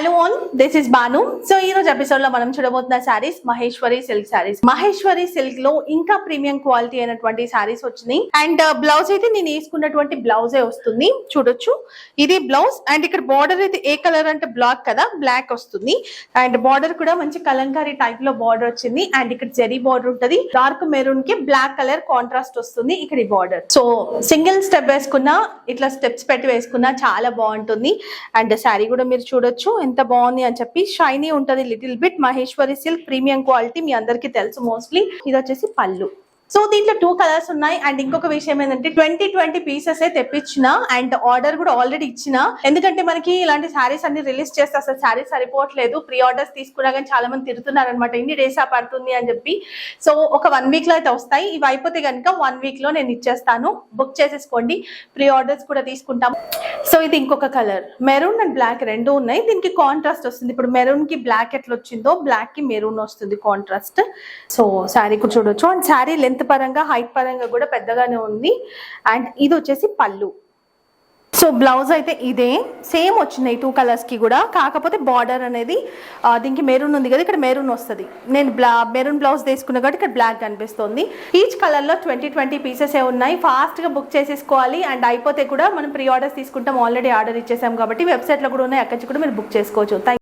Hello all, this is Banu. So ఈ రోజు episode లో మనం చూడబోతున్న శారీస్ మహేశ్వరి సిల్క్ శారీస్. మహేశ్వరి సిల్క్ లో ఇంకా ప్రీమియం క్వాలిటీ అయినటువంటి శారీస్ వచ్చినాయి. అండ్ బ్లౌజ్ అయితే నేను వేసుకున్నటువంటి బ్లౌజే వస్తుంది, చూడొచ్చు. ఇది బ్లౌజ్. అండ్ ఇక్కడ బార్డర్ అయితే ఏ కలర్ అంటే బ్లాక్ కదా, బ్లాక్ వస్తుంది. అండ్ బార్డర్ కూడా మంచి కలంకారీ టైప్ లో బార్డర్ వచ్చింది. అండ్ ఇక్కడ జెరీ బార్డర్ ఉంటది, డార్క్ మెరూన్ కి బ్లాక్ కలర్ కాంట్రాస్ట్ వస్తుంది ఇక్కడ బార్డర్. సో సింగిల్ స్టెప్ వేసుకున్నా, ఇట్లా స్టెప్స్ పెట్టి వేసుకున్నా చాలా బాగుంటుంది. అండ్ శారీ కూడా మీరు చూడొచ్చు ఎంత బాగుంది అని చెప్పి. షైనీ ఉంటది little bit. Maheshwari silk premium quality మీ అందరికి తెలుసు మోస్ట్లీ. ఇది వచ్చేసి పళ్ళు. సో దీంట్లో 2 కలర్స్ ఉన్నాయి. అండ్ ఇంకొక విషయం ఏంటంటే 20 పీసెస్ తెప్పించిన అండ్ ఆర్డర్ కూడా ఆల్రెడీ ఇచ్చిన. ఎందుకంటే మనకి ఇలాంటి శారీస్ అన్ని రిలీజ్ చేస్తే అసలు శారీస్ సరిపోవట్లేదు. ప్రీ ఆర్డర్స్ తీసుకున్నా కానీ చాలా మంది తిరుగుతున్నారు అనమాట, ఇన్ని డేస్ పడుతుంది అని చెప్పి. సో ఒక 1 వీక్ లో అయితే వస్తాయి. ఇవి అయిపోతే కనుక 1 వీక్ లో నేను ఇచ్చేస్తాను. బుక్ చేసేసుకోండి, ప్రీ ఆర్డర్స్ కూడా తీసుకుంటాం. సో ఇది ఇంకొక కలర్, మెరూన్ అండ్ బ్లాక్ రెండు ఉన్నాయి. దీనికి కాంట్రాస్ట్ వస్తుంది. ఇప్పుడు మెరూన్ కి బ్లాక్ ఎట్లా వచ్చిందో బ్లాక్ కి మెరూన్ వస్తుంది కాంట్రాస్ట్. సో శారీ కూడా చూడొచ్చు. అండ్ శారీ లెంత్ పరంగా హైట్ పరంగా కూడా పెద్దగానే ఉంది. అండ్ ఇది వచ్చేసి పళ్ళు. సో బ్లౌజ్ అయితే ఇదే సేమ్ వచ్చినాయి 2 కలర్స్ కి కూడా. కాకపోతే బార్డర్ అనేది దీనికి మెరూన్ ఉంది కదా, ఇక్కడ మెరూన్ వస్తుంది. నేను మెరూన్ బ్లౌజ్ తీసుకున్నా కాబట్టి ఇక్కడ బ్లాక్ కనిపిస్తుంది. ఈచ్ కలర్ లో 20 పీసెస్ ఉన్నాయి. ఫాస్ట్ గా బుక్ చేసేసుకోవాలి. అండ్ అయిపోతే కూడా మనం ప్రీ ఆర్డర్స్ తీసుకుంటాం, ఆల్రెడీ ఆర్డర్ ఇచ్చేసాం కాబట్టి వెబ్సైట్ లో కూడా ఉన్నాయి, అక్కడి నుంచి కూడా మీరు బుక్ చేసుకోవచ్చు.